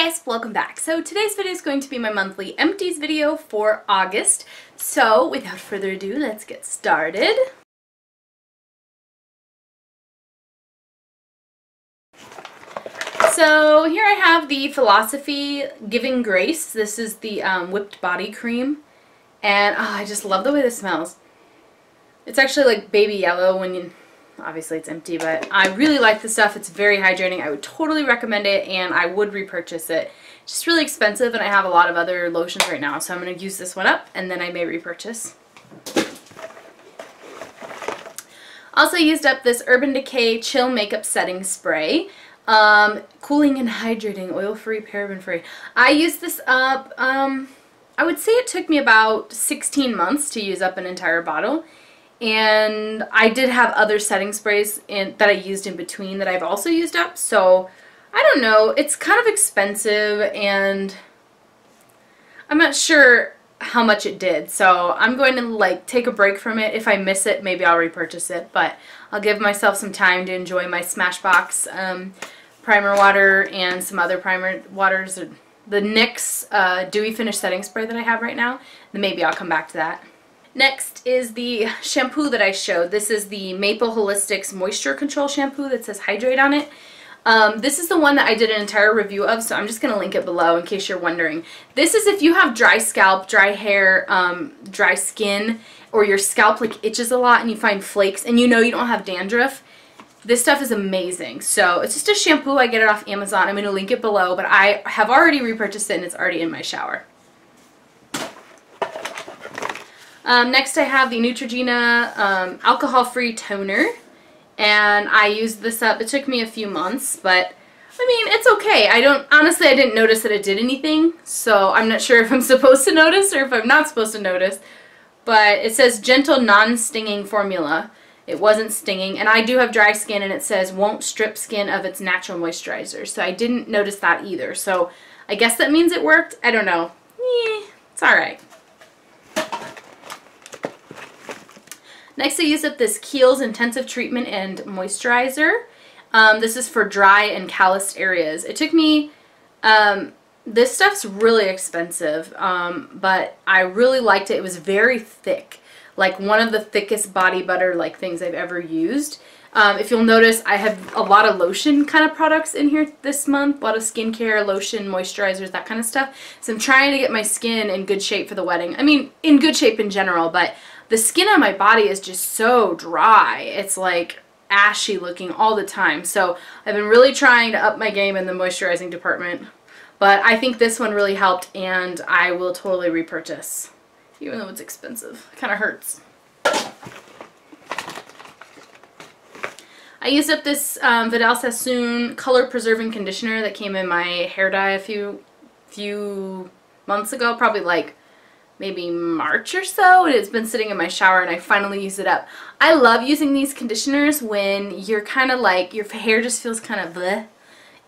guys, welcome back. So today's video is going to be my monthly empties video for August. So without further ado, let's get started. So here I have the Philosophy Giving Grace. This is the whipped body cream. And I just love the way this smells. It's actually like baby yellow when you... Obviously it's empty, but I really like the stuff. It's very hydrating. I would totally recommend it, and I would repurchase it. It's just really expensive, and I have a lot of other lotions right now, so I'm going to use this one up, and then I may repurchase. Also used up this Urban Decay Chill Makeup Setting Spray. Cooling and hydrating, oil-free, paraben-free. I used this up, I would say it took me about 16 months to use up an entire bottle. And I did have other setting sprays that I used in between that I've also used up, so I don't know, it's kind of expensive and I'm not sure how much it did, so I'm going to like take a break from it. If I miss it, maybe I'll repurchase it, but I'll give myself some time to enjoy my Smashbox primer water and some other primer waters, the NYX Dewy Finish Setting Spray that I have right now, then maybe I'll come back to that. Next is the shampoo that I showed. This is the Maple Holistics Moisture Control Shampoo that says Hydrate on it. This is the one that I did an entire review of, so I'm just going to link it below in case you're wondering. This is if you have dry scalp, dry hair, dry skin, or your scalp like itches a lot and you find flakes and you know you don't have dandruff. This stuff is amazing. So it's just a shampoo. I get it off Amazon. I'm going to link it below, but I have already repurchased it and it's already in my shower. Next I have the Neutrogena alcohol-free toner, and I used this up. It took me a few months, but I mean, it's okay. Honestly, I didn't notice that it did anything, so I'm not sure if I'm supposed to notice or if I'm not supposed to notice, but it says gentle non-stinging formula. It wasn't stinging, and I do have dry skin, and it says won't strip skin of its natural moisturizer, so I didn't notice that either, so I guess that means it worked. I don't know. It's alright. Next I used up this Kiehl's Intensive Treatment and Moisturizer. This is for dry and calloused areas. It took me, this stuff's really expensive, but I really liked it. It was very thick, like one of the thickest body butter like things I've ever used. If you'll notice, I have a lot of lotion kind of products in here this month, a lot of skincare, lotion, moisturizers, that kind of stuff. So I'm trying to get my skin in good shape for the wedding. I mean, in good shape in general, but the skin on my body is just so dry. It's like ashy looking all the time. So I've been really trying to up my game in the moisturizing department. But I think this one really helped, and I will totally repurchase. Even though it's expensive. It kind of hurts. I used up this Vidal Sassoon Color Preserving Conditioner that came in my hair dye a few months ago. Probably like maybe March or so, and it's been sitting in my shower and I finally used it up. I love using these conditioners when you're kind of like, your hair just feels kind of bleh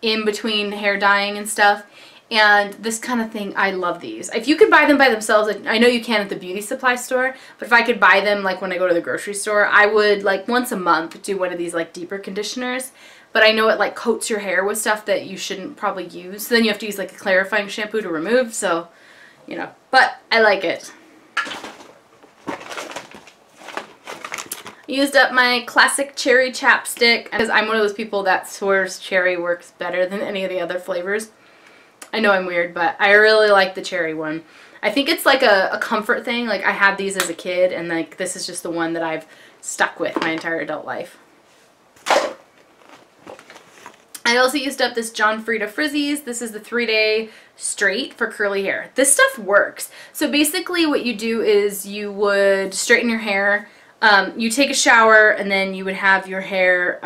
in between hair dyeing and stuff, and this kind of thing, I love these. If you could buy them by themselves, I know you can at the beauty supply store, but if I could buy them like when I go to the grocery store, I would like once a month do one of these like deeper conditioners. But I know it like coats your hair with stuff that you shouldn't probably use, so then you have to use like a clarifying shampoo to remove, so you know, but I like it. I used up my classic cherry chapstick because I'm one of those people that swears cherry works better than any of the other flavors. I know I'm weird, but I really like the cherry one. I think it's like a comfort thing. Like I had these as a kid, and like this is just the one that I've stuck with my entire adult life. I also used up this John Frieda Frizzies. This is the 3-day straight for curly hair. This stuff works. So basically what you do is you would straighten your hair, you take a shower, and then you would have your hair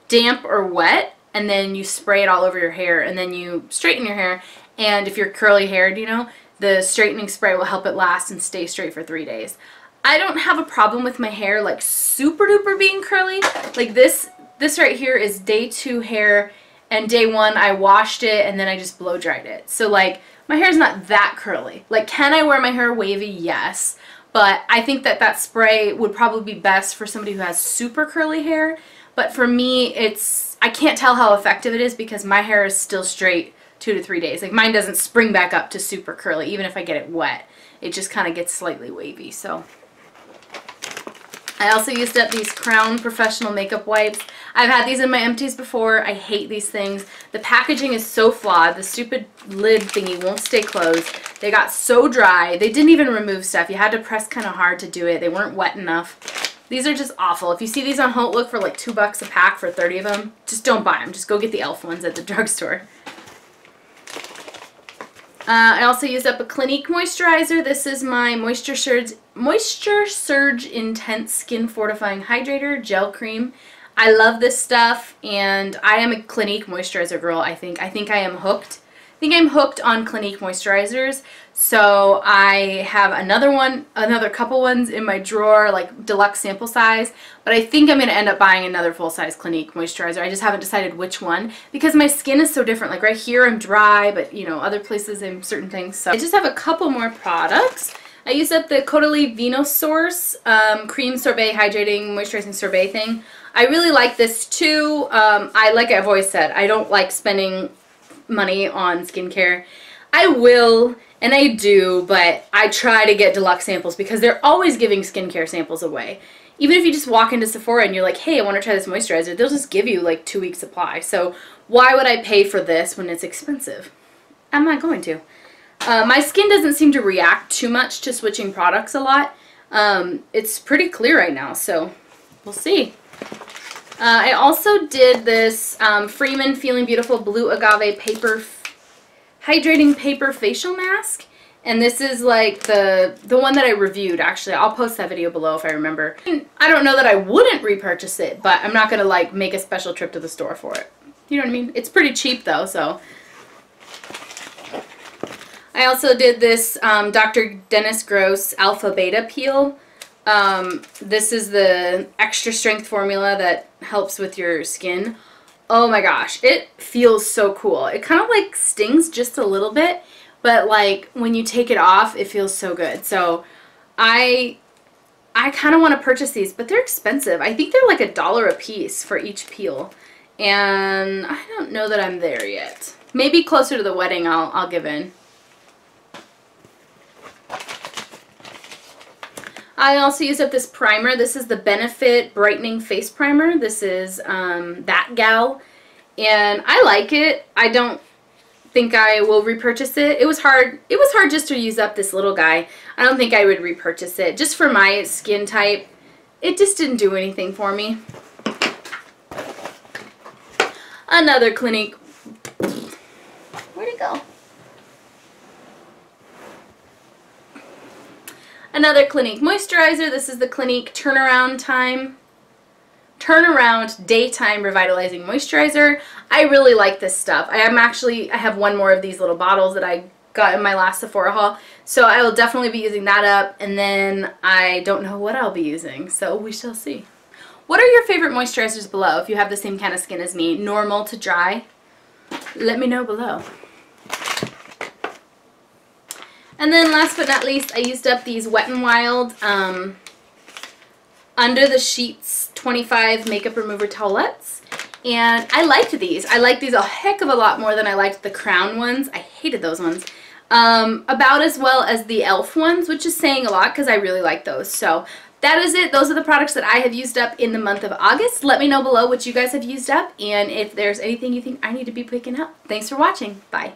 damp or wet, and then you spray it all over your hair, and then you straighten your hair, and if you're curly haired, you know, the straightening spray will help it last and stay straight for 3 days. I don't have a problem with my hair like super duper being curly. Like this right here is day 2 hair, and day 1 I washed it and then I just blow dried it. So like my hair's not that curly. Like, can I wear my hair wavy? Yes. But I think that that spray would probably be best for somebody who has super curly hair. But for me, I can't tell how effective it is because my hair is still straight 2 to 3 days. Like mine doesn't spring back up to super curly, even if I get it wet. It just kind of gets slightly wavy. So I also used up these Crown Professional Makeup Wipes. I've had these in my Empties before. I hate these things. The packaging is so flawed. The stupid lid thingy won't stay closed. They got so dry. They didn't even remove stuff. You had to press kind of hard to do it. They weren't wet enough. These are just awful. If you see these on HauteLook for like $2 a pack for 30 of them, just don't buy them. Just go get the e.l.f. ones at the drugstore. I also used up a Clinique moisturizer. This is my Moisture Surge Intense Skin Fortifying Hydrator Gel Cream. I love this stuff, and I am a Clinique moisturizer girl, I think. I think I am hooked. I think I'm hooked on Clinique moisturizers. So I have another couple ones in my drawer, like deluxe sample size, but I think I'm going to end up buying another full-size Clinique moisturizer. I just haven't decided which one because my skin is so different. Like right here I'm dry, but you know, other places I'm certain things. So I just have a couple more products. I used up the Caudalie Venosource Cream Sorbet Hydrating Moisturizing Sorbet thing. I really like this too. Like I've always said, I don't like spending money on skincare. I will, and I do, but I try to get deluxe samples because they're always giving skincare samples away. Even if you just walk into Sephora and you're like, hey, I want to try this moisturizer, they'll just give you like 2 weeks supply. So why would I pay for this when it's expensive? I'm not going to. My skin doesn't seem to react too much to switching products a lot. It's pretty clear right now, so we'll see. I also did this Freeman Feeling Beautiful Blue Agave Hydrating Paper Facial Mask. And this is like the one that I reviewed, actually. I'll post that video below if I remember. I don't know that I wouldn't repurchase it, but I'm not going to like make a special trip to the store for it. You know what I mean? It's pretty cheap though, so. I also did this Dr. Dennis Gross Alpha Beta Peel. This is the extra strength formula that helps with your skin. Oh my gosh, it feels so cool. It kind of like stings just a little bit, but like when you take it off, it feels so good. So I kind of want to purchase these, but they're expensive. I think they're like $1 a piece for each peel, and I don't know that I'm there yet. Maybe closer to the wedding I'll give in. I also used up this primer. This is the Benefit Brightening Face Primer. This is That Gal, and I like it. I don't think I will repurchase it. It was hard just to use up this little guy. I don't think I would repurchase it. Just for my skin type, it just didn't do anything for me. Another Clinique. Where'd it go? Another Clinique moisturizer. This is the Clinique Turnaround Daytime Revitalizing Moisturizer. I really like this stuff. I have one more of these little bottles that I got in my last Sephora haul, so I will definitely be using that up, and then I don't know what I'll be using, so we shall see. What are your favorite moisturizers below if you have the same kind of skin as me, normal to dry? Let me know below. And then last but not least, I used up these Wet n Wild Under the Sheets 25 Makeup Remover Towelettes. And I liked these. I liked these a heck of a lot more than I liked the Crown ones. I hated those ones. About as well as the e.l.f. ones, which is saying a lot because I really like those. So that is it. Those are the products that I have used up in the month of August. Let me know below what you guys have used up and if there's anything you think I need to be picking up. Thanks for watching. Bye.